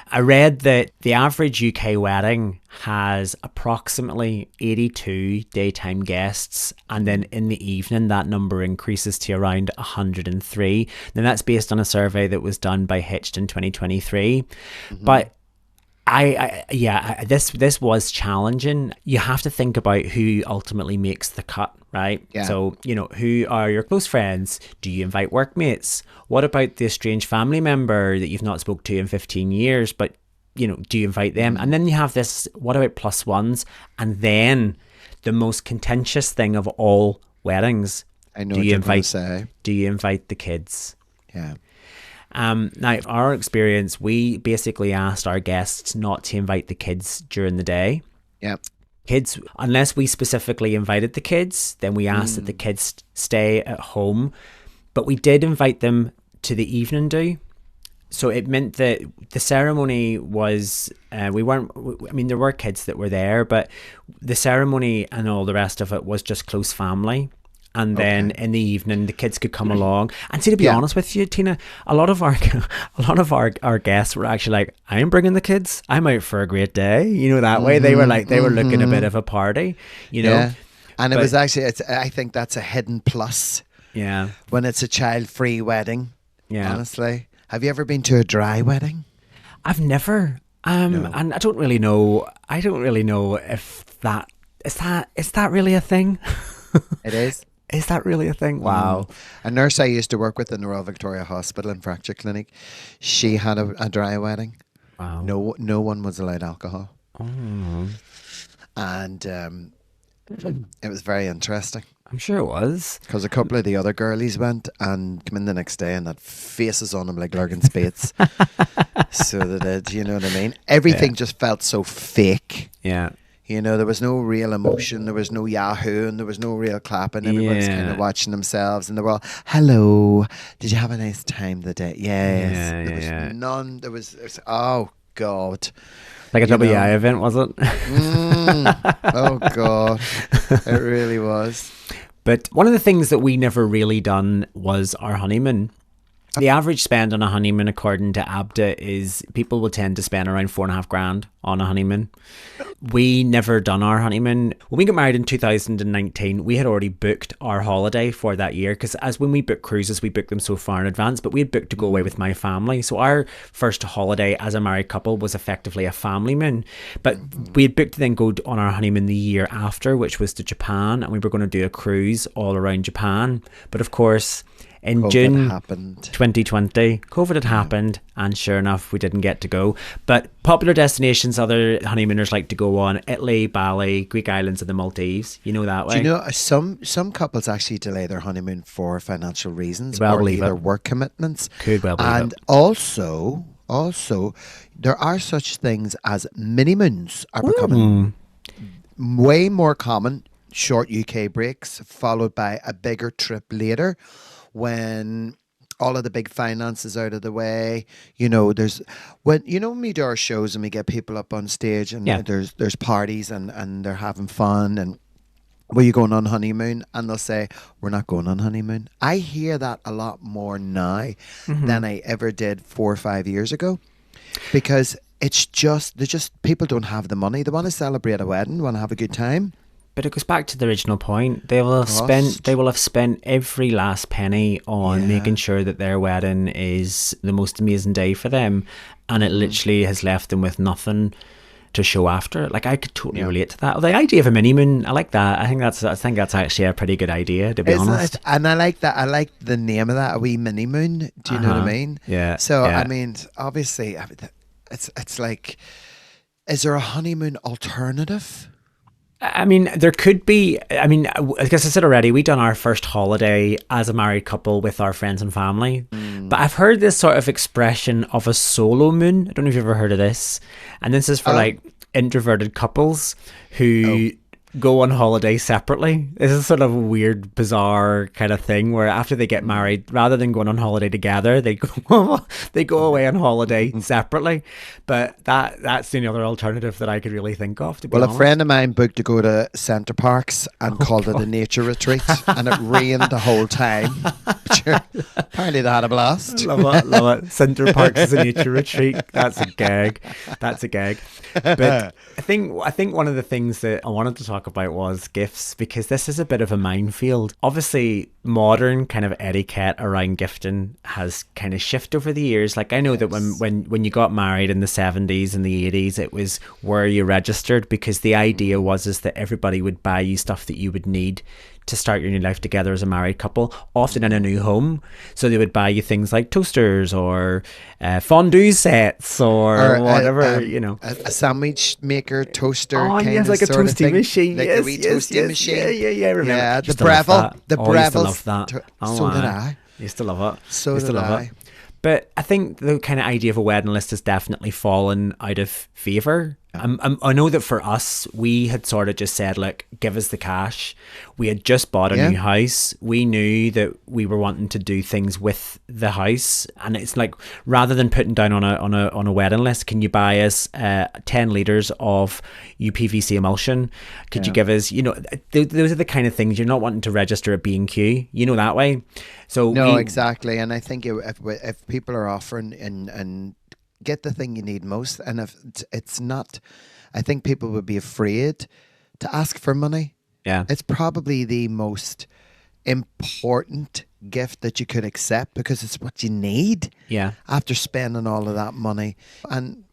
I read that the average UK wedding has approximately 82 daytime guests, and then in the evening that number increases to around 103. Then that's based on a survey that was done by Hitched in 2023. But this was challenging. You have to think about who ultimately makes the cut, right? Yeah. So, who are your close friends? Do you invite workmates? What about the estranged family member that you've not spoke to in 15 years, but, do you invite them? And then you have this, what about plus ones? And then the most contentious thing of all weddings. I know what you're going to say. Do you invite the kids? Yeah. Now, our experience, we basically asked our guests not to invite the kids during the day. Yeah. Kids, unless we specifically invited the kids, then we asked that the kids stay at home. But we did invite them to the evening do. So it meant that the ceremony was, there were kids that were there, but the ceremony and all the rest of it was just close family. And then in the evening, the kids could come along. And see, to be honest with you, Tina, a lot of our guests were actually like, I'm bringing the kids. I'm out for a great day. That way they were like, they were looking a bit of a party, And it But- was actually, I think that's a hidden plus Yeah. when it's a child-free wedding. Yeah. Honestly, have you ever been to a dry wedding? I've never. No. And I don't really know. I don't really know if that is that really a thing. It is. Is that really a thing? Wow. A nurse I used to work with in the Royal Victoria Hospital and Fracture Clinic, she had a dry wedding. Wow. No one was allowed alcohol. Oh, And it was very interesting I'm sure it was. because a couple of the other girlies went and come in the next day and had faces on them like Lurgan Spades. So they did, you know what I mean? Everything just felt so fake. Yeah. You know, there was no real emotion, there was no Yahoo, and there was no real clapping. Everybody's kind Yeah. of watching themselves, and they were all, "Hello, did you have a nice time today?" Yes. Yeah, There was yeah. none. There was, oh God. Like a You WI know. event, was it? Oh God, it really was. But one of the things that we never really done was our honeymoon. The average spend on a honeymoon, according to ABDA, is people will tend to spend around $4,500 on a honeymoon. We never done our honeymoon. When we got married in 2019, we had already booked our holiday for that year, because as when we book cruises, we book them so far in advance, but we had booked to go away with my family. So our first holiday as a married couple was effectively a family moon. But we had booked to then go on our honeymoon the year after, which was to Japan, and we were going to do a cruise all around Japan. But of course, in COVID June happened. 2020, COVID had happened, and sure enough, we didn't get to go. But popular destinations other honeymooners like to go on: Italy, Bali, Greek islands, and the Maldives. You know that way. Do you know some couples actually delay their honeymoon for financial reasons Well or believe either it. work commitments? Could well believe And it. also, there are such things as mini moons are becoming way more common. Short UK breaks followed by a bigger trip later, when all of the big finance is out of the way. You know, when we do our shows and we get people up on stage and Yeah. there's parties and they're having fun and, "Were you going on honeymoon?" And they'll say, "We're not going on honeymoon." I hear that a lot more now than I ever did 4 or 5 years ago, because it's just people don't have the money. They want to celebrate a wedding, want to have a good time. But it goes back to the original point. They will have spent every last penny on Yeah. making sure that their wedding is the most amazing day for them, and it literally has left them with nothing to show after it. Like, I could totally relate to that. The idea of a mini moon, I like that. I think that's actually a pretty good idea, to be Isn't honest. it? And I like that. I like the name of that, a wee mini moon. Do you know what I mean? Yeah, So yeah. I mean, obviously, it's like, is there a honeymoon alternative? I mean, there could be. I mean, like I said already, we done our first holiday as a married couple with our friends and family. But I've heard this sort of expression of a solo moon. I don't know if you've ever heard of this. And this is for like introverted couples who go on holiday separately. This is sort of a weird, bizarre kind of thing where after they get married, rather than going on holiday together, they go away on holiday separately. But that's the only other alternative that I could really think of, to be Well, honest. a friend of mine booked to go to Centre Parks and called it a nature retreat, and it rained the whole time. But sure, apparently they had a blast. Love it. Centre Parks is a nature retreat. That's a gag. But I think one of the things that I wanted to talk about was gifts, because this is a bit of a minefield. Obviously, modern kind of etiquette around gifting has kind of shifted over the years. Like, I know that when you got married in the 70s and the 80s, it was where you registered, because the idea was that everybody would buy you stuff that you would need to start your new life together as a married couple, often in a new home. So they would buy you things like toasters or fondue sets or whatever, a sandwich maker, toaster, Oh, kind yes, of like a sort of toasty thing. machine. Like yes, a wee yes, toasty yes, machine. Yeah, remember. Yeah, the Used to love Breville. that. The Oh, I used to Breville's love that. So did I. Used to love it. So Used to did love I. it. But I think the kind of idea of a wedding list has definitely fallen out of favour. I know that for us, we had sort of just said, look, give us the cash. We had just bought a new house. We knew that we were wanting to do things with the house. And it's like, rather than putting down on a wedding list, can you buy us 10 litres of UPVC emulsion? Could you give us, those are the kind of things you're not wanting to register at B&Q, that way. So No, exactly. And I think if people are offering and get the thing you need most, and if it's not, I think people would be afraid to ask for money. Yeah. It's probably the most important gift that you could accept because it's what you need Yeah. after spending all of that money. And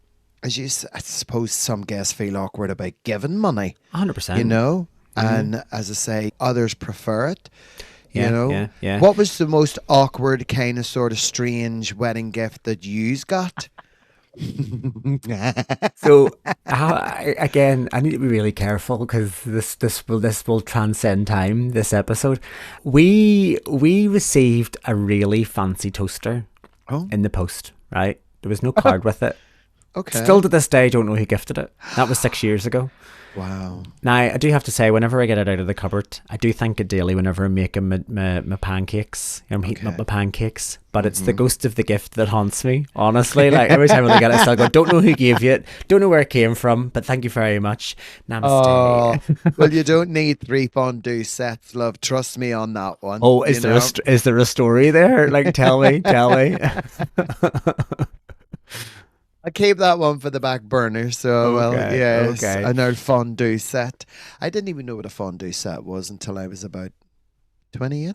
as I suppose some guests feel awkward about giving money, 100%. you know? And as I say, others prefer it. Yeah, You know, yeah. What was the most awkward kind of sort of strange wedding gift that you's got? So again, I need to be really careful because this will transcend time. This episode, we received a really fancy toaster in the post. Right, there was no card with it. Okay. Still to this day, I don't know who gifted it. That was 6 years ago. Wow. Now, I do have to say, whenever I get it out of the cupboard, I do thank it daily whenever I'm making my pancakes. I'm heating up my pancakes. But it's the ghost of the gift that haunts me, honestly. Like, every time I look at it, I still go, don't know who gave you it, don't know where it came from, but thank you very much. Namaste. Oh, well, you don't need 3 fondue sets, love. Trust me on that one. Oh, is there a story there? Like, tell me. I keep that one for the back burner. So, Okay, yes, okay. an old fondue set. I didn't even know what a fondue set was until I was about 28.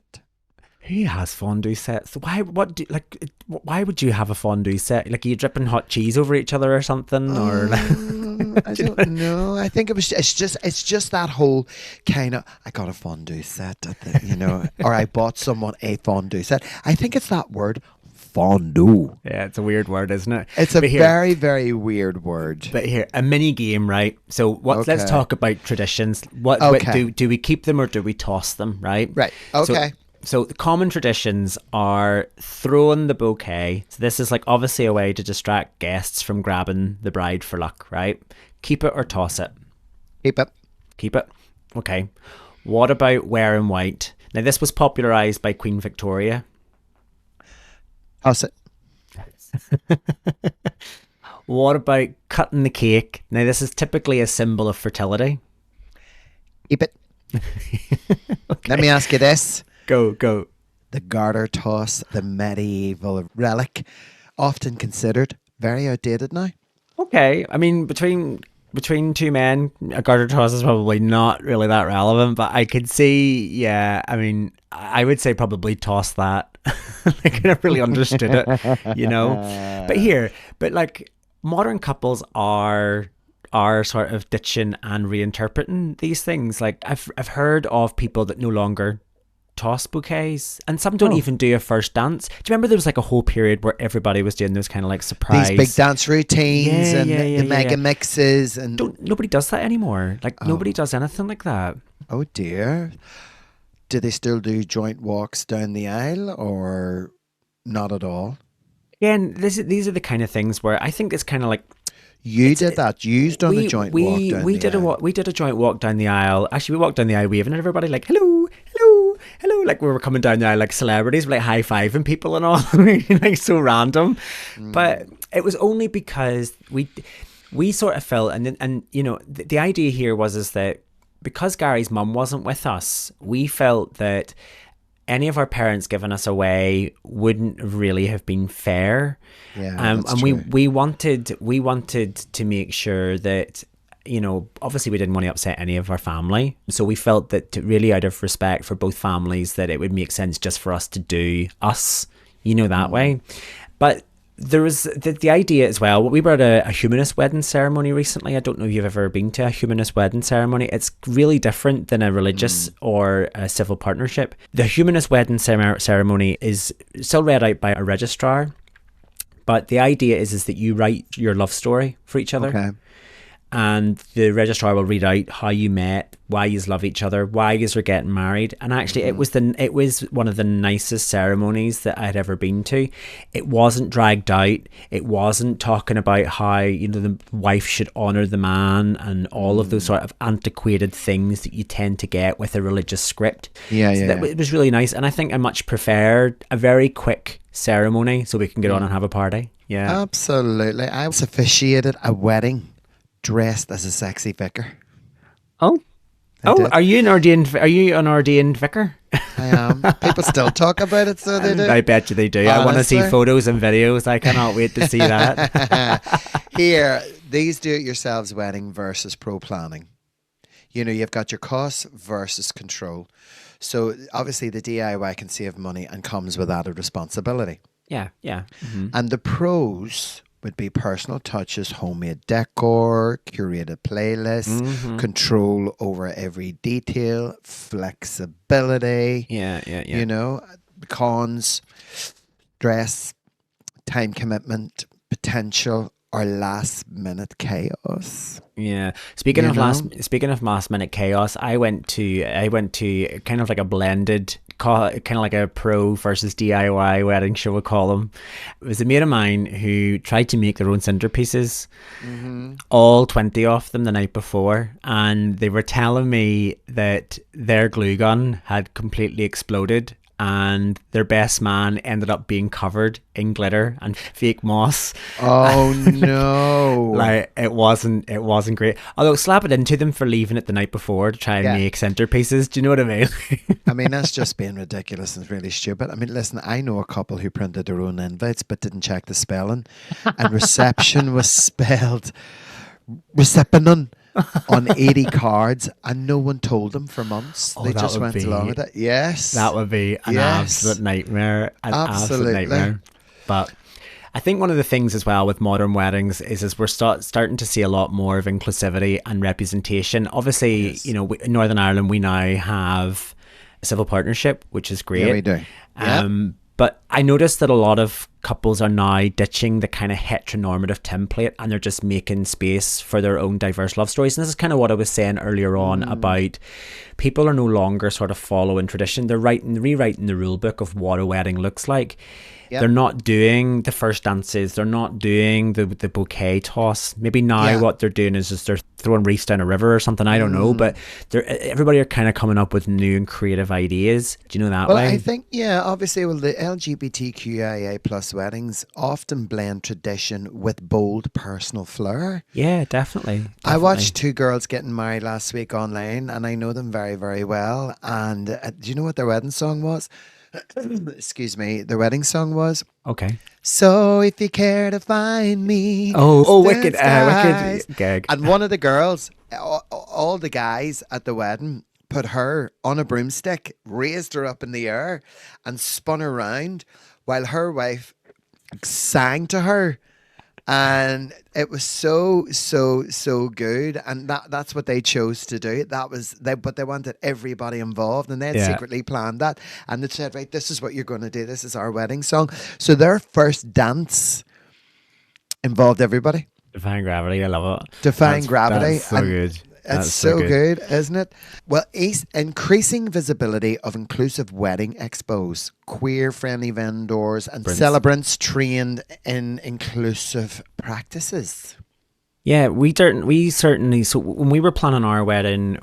Who has fondue sets? Why would you have a fondue set? Like, are you dripping hot cheese over each other or something? Or like, I don't know. I think it's just that whole kind of, I got a fondue set, I think, you know, or I bought someone a fondue set. I think it's that word fondue. Yeah, it's a weird word, isn't it? It's a very, very weird word. But here, a mini game, right? So let's talk about traditions. What do we keep them or do we toss them, right? Right. Okay. So the common traditions are throwing the bouquet. So this is like obviously a way to distract guests from grabbing the bride for luck, right? Keep it or toss it? Keep it. Keep it. Okay. What about wearing white? Now this was popularized by Queen Victoria. Toss it. What about cutting the cake? Now this is typically a symbol of fertility. Keep it. Okay. Let me ask you this. Go. The garter toss, the medieval relic, often considered very outdated now. Okay. I mean, between two men, a garter toss is probably not really that relevant, but I could see, yeah, I mean, I would say probably toss that. Like, I never really understood it, you know? But like, modern couples are sort of ditching and reinterpreting these things. Like, I've heard of people that no longer toss bouquets, and some don't even do a first dance. Do you remember there was like a whole period where everybody was doing those kind of like surprise, these big dance routines the mega mixes, and nobody does that anymore. Like nobody does anything like that. Oh dear. Do they still do joint walks down the aisle or not at all? Again, these are the kind of things where I think it's kind of like you did that. You've done a joint walk down the aisle. We did a joint walk down the aisle. Actually, we walked down the aisle waving at everybody like hello. Like we were coming down the aisle like celebrities, like high fiving people and all, like so random. But it was only because we sort of felt, and you know, the idea here is that because Gary's mum wasn't with us, we felt that any of our parents giving us away wouldn't really have been fair. Yeah, and true. we wanted to make sure that, you know, obviously we didn't want to upset any of our family. So we felt that really out of respect for both families that it would make sense just for us to do us, you know, that way. But there was the idea as well. We were at a humanist wedding ceremony recently. I don't know if you've ever been to a humanist wedding ceremony. It's really different than a religious or a civil partnership. The humanist wedding ceremony is still read out by a registrar. But the idea is that you write your love story for each other. Okay. And the registrar will read out how you met, why you love each other, why you are getting married. And actually it was one of the nicest ceremonies that I had ever been to. It wasn't dragged out. It wasn't talking about how, you know, the wife should honor the man and all of those sort of antiquated things that you tend to get with a religious script. It was really nice. And I think I much prefer a very quick ceremony so we can get on and have a party. Yeah. Absolutely. I was officiated a wedding dressed as a sexy vicar. Are you an ordained vicar? I am. People still talk about it, so they do. I bet you they do. Honestly. I want to see photos and videos. I cannot wait to see that. Here, these do-it-yourselves wedding versus pro planning. You know, you've got your costs versus control. So obviously the DIY can save money and comes with added responsibility. Yeah, yeah. And the pros would be personal touches, homemade decor, curated playlists, control over every detail, flexibility. Yeah, yeah, yeah. You know, cons, stress, time commitment, potential, or last minute chaos. Yeah. Speaking of last minute chaos, I went to kind of like a blended, kind of like a pro versus DIY wedding, shall we call them. It was a mate of mine who tried to make their own centerpieces, all 20 of them the night before, and they were telling me that their glue gun had completely exploded. And their best man ended up being covered in glitter and fake moss. Oh no! Like it wasn't great. Although slap it into them for leaving it the night before to try and make centerpieces. Do you know what I mean? I mean, that's just being ridiculous and really stupid. I mean, listen, I know a couple who printed their own invites but didn't check the spelling, and reception was spelled receptionun on 80 cards, and no one told them for months. They just went along with it. Yes. That would be an absolute nightmare. An absolute nightmare. But I think one of the things as well with modern weddings is we're starting to see a lot more of inclusivity and representation. Obviously, you know, in Northern Ireland, we now have a civil partnership, which is great. Yeah, we do. But I noticed that a lot of couples are now ditching the kind of heteronormative template and they're just making space for their own diverse love stories. And this is kind of what I was saying earlier on about people are no longer sort of following tradition. They're rewriting the rule book of what a wedding looks like. Yep. They're not doing the first dances. They're not doing the bouquet toss. Maybe now what they're doing is just they're throwing wreaths down a river or something. I don't know. But everybody are kind of coming up with new and creative ideas. Do you know that way? Well, I think, obviously, the LGBTQIA plus weddings often blend tradition with bold personal flair. Yeah, definitely. I watched two girls getting married last week online, and I know them very, very well. And do you know what their wedding song was? Excuse me, their wedding song was So if you care to find me. Wicked gag. And one of the girls, all the guys at the wedding put her on a broomstick, raised her up in the air and spun her around while her wife sang to her. And it was so good, and that's what they chose to do. But they wanted everybody involved, and they had secretly planned that. And they said, right, this is what you're going to do. This is our wedding song. So their first dance involved everybody. Defying gravity, I love it. Defying gravity, that's so good. It's so good, isn't it? Well, increasing visibility of inclusive wedding expos, queer-friendly vendors, and celebrants trained in inclusive practices. Yeah, we certainly. So when we were planning our wedding,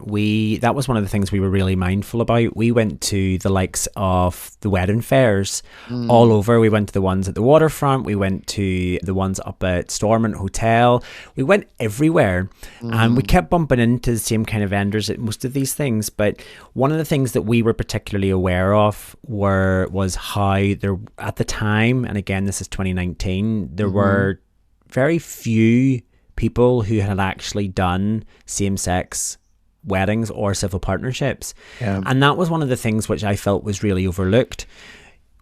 that was one of the things we were really mindful about. We went to the likes of the wedding fairs all over. We went to the ones at the waterfront. We went to the ones up at Stormont Hotel. We went everywhere, and we kept bumping into the same kind of vendors at most of these things. But one of the things that we were particularly aware of was how there at the time, and again, this is 2019, there were very few people who had actually done same-sex weddings or civil partnerships. And that was one of the things which I felt was really overlooked.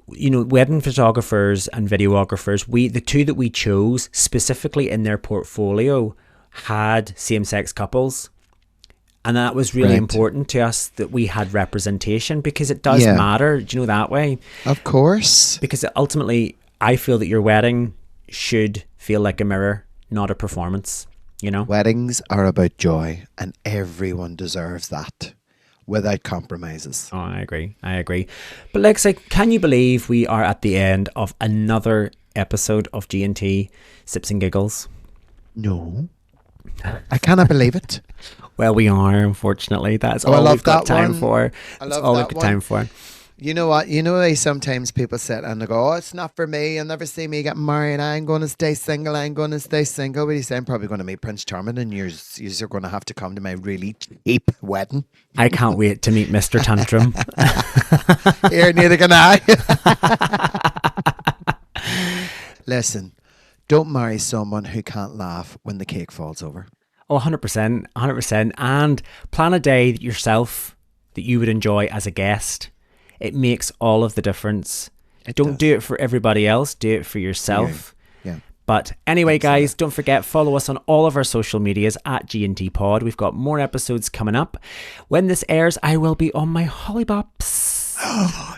You know, wedding photographers and videographers, the two that we chose specifically in their portfolio had same-sex couples. And that was really important to us that we had representation, because it does matter, do you know, that way? Of course. Because ultimately, I feel that your wedding should feel like a mirror, not a performance, you know? Weddings are about joy, and everyone deserves that without compromises. Oh, I agree. But Lexi, can you believe we are at the end of another episode of G&T Sips and Giggles? No. I cannot believe it. Well, we are, unfortunately. That's all we've got time for. That's all we've got time for. You know what? You know, sometimes people sit and they go, oh, it's not for me. You'll never see me get married. I'm going to stay single. I'm going to stay single. What do you say? I'm probably going to meet Prince Charming, and you're going to have to come to my really cheap wedding. I can't wait to meet Mr. Tantrum. Here, neither can I. Listen, don't marry someone who can't laugh when the cake falls over. Oh, 100%, 100%. And plan a day yourself that you would enjoy as a guest. It makes all of the difference. Don't do it for everybody else. Do it for yourself. Yeah. But anyway, guys, don't forget, follow us on all of our social medias at G&T Pod. We've got more episodes coming up. When this airs, I will be on my Hollybops.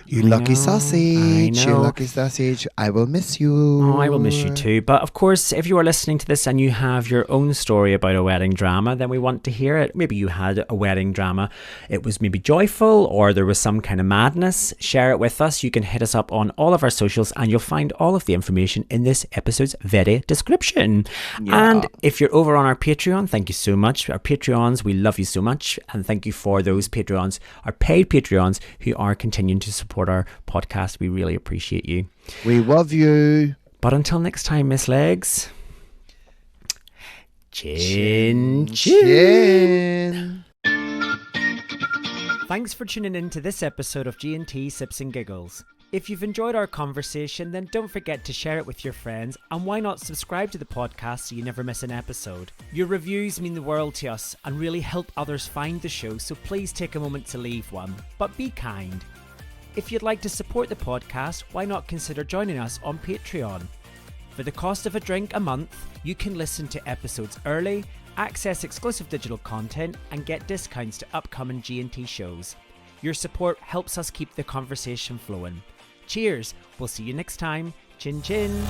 You lucky sausage. You lucky sausage. I will miss you. Oh, I will miss you too. But of course, if you are listening to this and you have your own story about a wedding drama, then we want to hear it. Maybe you had a wedding drama. It was maybe joyful or there was some kind of madness. Share it with us. You can hit us up on all of our socials and you'll find all of the information in this episode's very description. Yeah. And if you're over on our Patreon, thank you so much. Our Patreons, we love you so much. And thank you for those Patreons, our paid Patreons who are continuing to support our podcast. We really appreciate you. We love you. But until next time, Miss Legs. Chin chin. Thanks for tuning in to this episode of G&T Sips and Giggles. If you've enjoyed our conversation, then don't forget to share it with your friends, and why not subscribe to the podcast so you never miss an episode. Your reviews mean the world to us and really help others find the show, so please take a moment to leave one. But be kind. If you'd like to support the podcast, why not consider joining us on Patreon? For the cost of a drink a month, you can listen to episodes early, access exclusive digital content, and get discounts to upcoming G&T shows. Your support helps us keep the conversation flowing. Cheers, we'll see you next time. Chin chin.